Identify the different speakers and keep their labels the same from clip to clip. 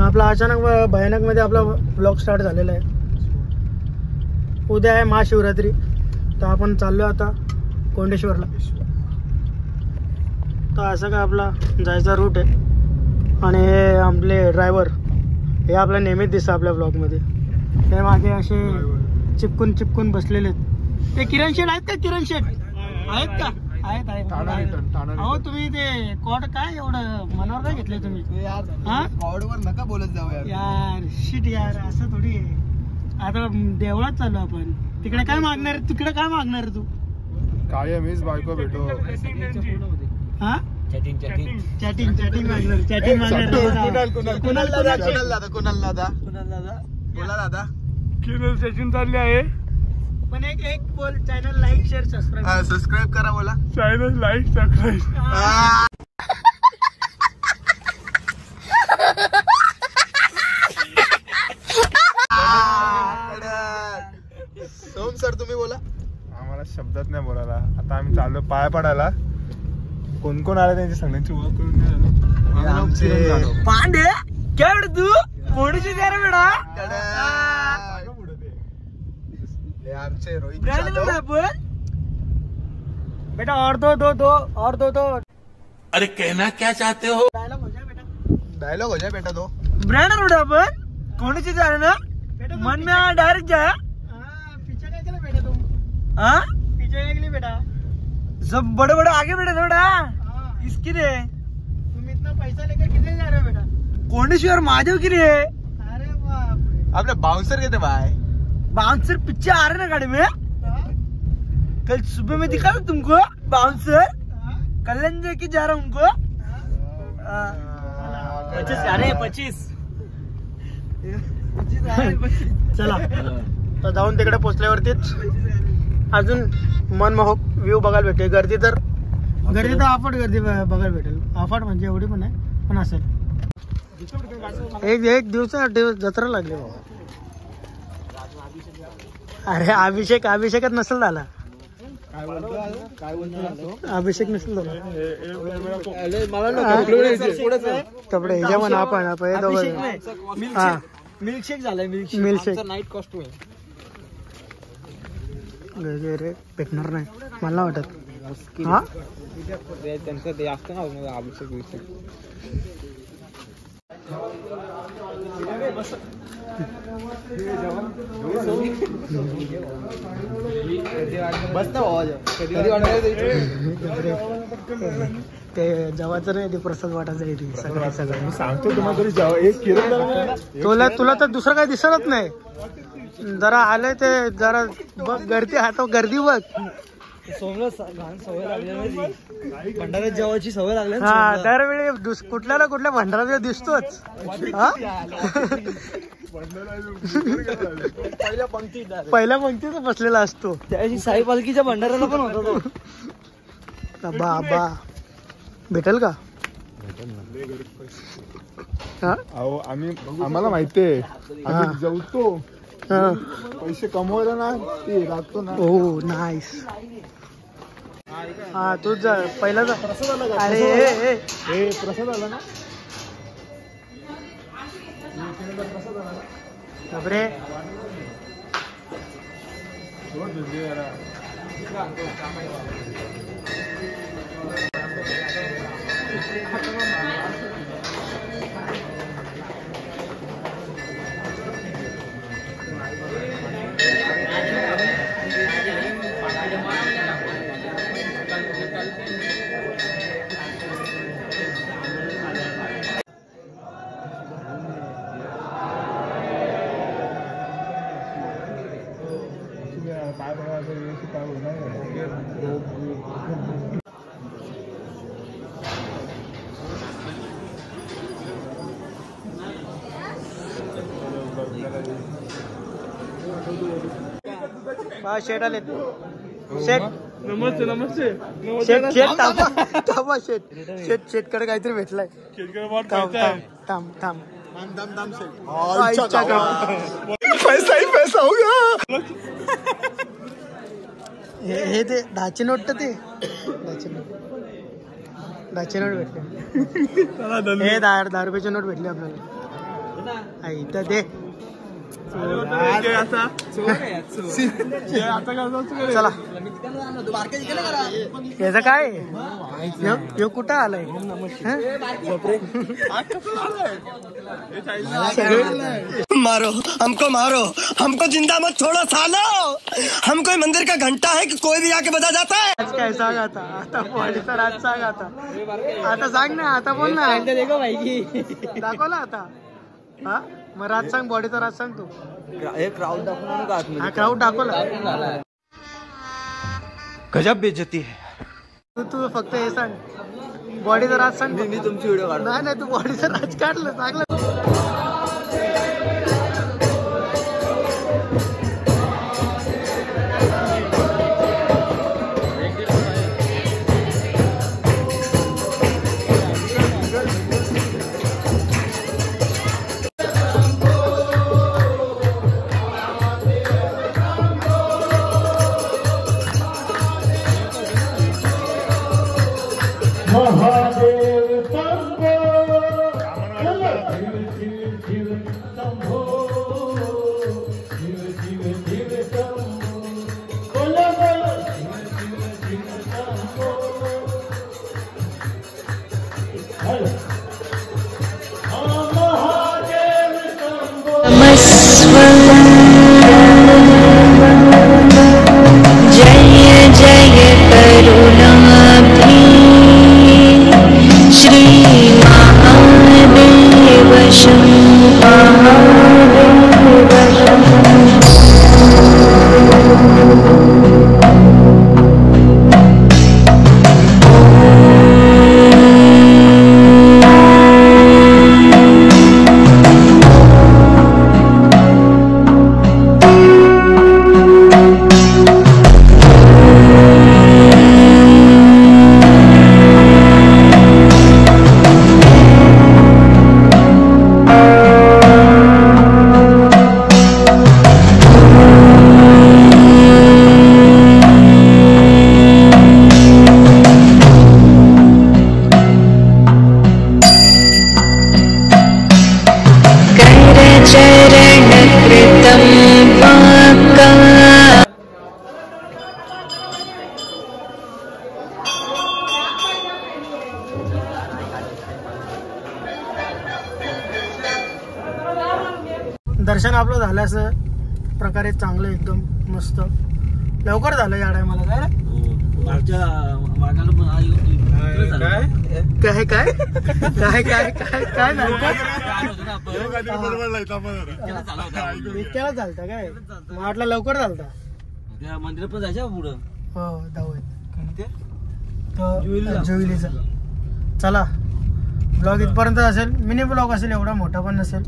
Speaker 1: आपला अचानक भयानक मध्ये आपला ब्लॉग स्टार्ट झालेला आहे. उद्या आहे महाशिवरात्री, तर आपण चाललो आता कोंडेश्वरला. तर असं काय आपला जायचा रूट आहे. आणि हे आपले ड्रायव्हर हे आपल्या नेहमीच दिसतं आपल्या ब्लॉगमध्ये. ते मागे असे चिपकून बसलेले आहेत. ते किरण शेठ आहेत का? किरण शेठ आहेत का? आहेत. अहो तुम्ही ते कॉड काय एवढं मनावर काय घेतलंय तुम्ही?
Speaker 2: कॉडवर नका बोलत जाऊ
Speaker 1: यार. शिट यार, असं थोडी आहे. आता देवळात चाललो आपण. तिकडे काय मागणार तू?
Speaker 2: काय मीच बायको भेटो.
Speaker 1: हा चॅटिंग
Speaker 2: बोला दादा.
Speaker 1: किरण सेशन चालले आहे. पण एक बोल, चॅनल लाईक शेअर
Speaker 2: सबस्क्राईब करा. बोला
Speaker 1: चॅनल लाईक सबस्क्राईब.
Speaker 2: सोम सर तुम्ही बोला. आम्हाला शब्दात नाही बोलायला. आता आम्ही चाललो पाया पडायला. कोण कोण आले त्यांची सगळ्यांची ओळख करून द्या.
Speaker 1: पांडे काय तू मोडीची द्या बेटा.
Speaker 2: आमचे रोहित
Speaker 1: बेटा और दो.
Speaker 3: अरे कहना क्या चाहते हो?
Speaker 2: डायलॉग हो जाए बेटा दो.
Speaker 1: ब्रँड उडा आपण कोणीची जा रहे ना मन में डायरेक्ट जा. पीछे क्या केला बेटा तुम? पीछे क्या केली बेटा? सब बड़े आगे बेटा थोड़ा. इसकी रे तुम इतना पैसा लेकर किधर जा रहे हो बेटा? कोंडेश्वर महादेव की रे. अरे बाप.
Speaker 2: आपले बाउंसर कहते भाई.
Speaker 1: बाउंसर पीछे आ रहे ना गाड़ी में. कल सुबह में दिखा था तुमको बाउंसर. कल्याण लेके जा रहा हूँ उनको. 25. चला तर जाऊन तिकडे पोचल्यावरतीच अजून मनमोहक व्ह्यू बघायला भेटेल. गर्दी तर अफाट गर्दी बघायला भेटेल. अफाट म्हणजे एवढी पण आहे, पण असेल. एक दिवस जत्रा लागली बाबा. अरे अभिषेकच नसेल झाला. अभिषेक नसेल झाला. कपडे ह्याच्या म्हणा आपण मिल्कशेक झालाय. मिल्कशेक नाईट कॉस्ट्यूम रे भेटणार नाही मला वाटत. हा त्यांचं ते असतं ना अभिषेक विषय. ते जेवायचं नाही, ते प्रसाद वाटायचं आहे. सगळं
Speaker 2: सांगतो तुम्हाला.
Speaker 1: तुला तर दुसरं काही दिसतच नाही. जरा आलंय ते जरा बघ गर्दी. गर्दी बघ. सोमला सवय लागली, भंडाऱ्यात जेवायची सवय लागली. हा दरवेळी कुठल्या ना कुठल्या भंडाऱ्यात दिसतोच. पहिल्या पंक्तीत बसलेला असतो. त्याची साई पालखीच्या भंडाऱ्याला पण होता तो. बाबा भेटेल का?
Speaker 2: आम्हाला माहितीये आम्ही जेवतो. पैसे कमवायला ना ते लागतो ना.
Speaker 1: हो नाईस. हा तूच जा पहिला जा. अरे
Speaker 2: प्रसाद आला ना.
Speaker 1: बापरे. शेट आले. शेट
Speaker 2: नमस्ते नमस्ते.
Speaker 1: शेट शेट थांबा. शेट कडे काहीतरी भेटलाय. थांब
Speaker 2: पैसा ही पैसा होगा.
Speaker 1: हे ते 10ची नोट. ते 10ची नोट भेटले. हे 10 रुपयाची नोट भेटली आपल्याला. इथं दे. चला याचं काय यो कुठं आलाय
Speaker 3: मारो हमको जिंदा मत छोड़ो सालो. हम कोई मंदिर का घंटा है कि कोई भी आके बजा जाता है.
Speaker 1: आज काय सांग आता बॉडीचा राज सांग आता सांग ना, आता बोल ना. दाखवला आता हा, मग राज सांग, बॉडीचा राज सांग तू. हा क्राऊड दाखवला.
Speaker 3: गजब बेइज्जती है.
Speaker 1: तू फक्त हे सांग, बॉडीचा राज सांग.
Speaker 3: मी तुमची व्हिडिओ काढतो.
Speaker 1: नाही तू बॉडीचा राज काढलं चांगलं. दर्शन आपलं झालं असं प्रकारे चांगलं एकदम मस्त लवकर झालं या टायमाला. काय काय काय काय काय काय इतक्याला झालता काय, वाटलं लवकर झालता.
Speaker 3: मंदिरात पण जायचं पुढं.
Speaker 1: हो जाऊ जुईलीचा. चला ब्लॉग इथपर्यंत असेल, मिनी ब्लॉग असेल, एवढा मोठा पण नसेल.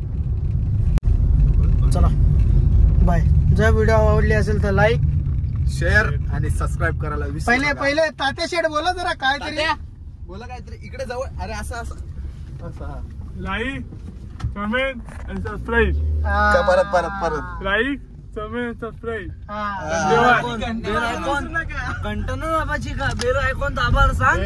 Speaker 1: चला बाय. जर व्हिडिओ आवडली असेल तर लाईक
Speaker 2: शेअर आणि सबस्क्राईब करायला
Speaker 1: पहिले तात्या शेठ बोला जरा काहीतरी
Speaker 3: बोला काहीतरी इकडे जवळ. अरे असं
Speaker 2: लाईक कमेंट आणि सबस्क्राईब.
Speaker 3: परत
Speaker 2: लाईक कमेंट सबस्क्राईब.
Speaker 3: कंटन दाबायची का? बेल आयकॉन दाबायला सांग.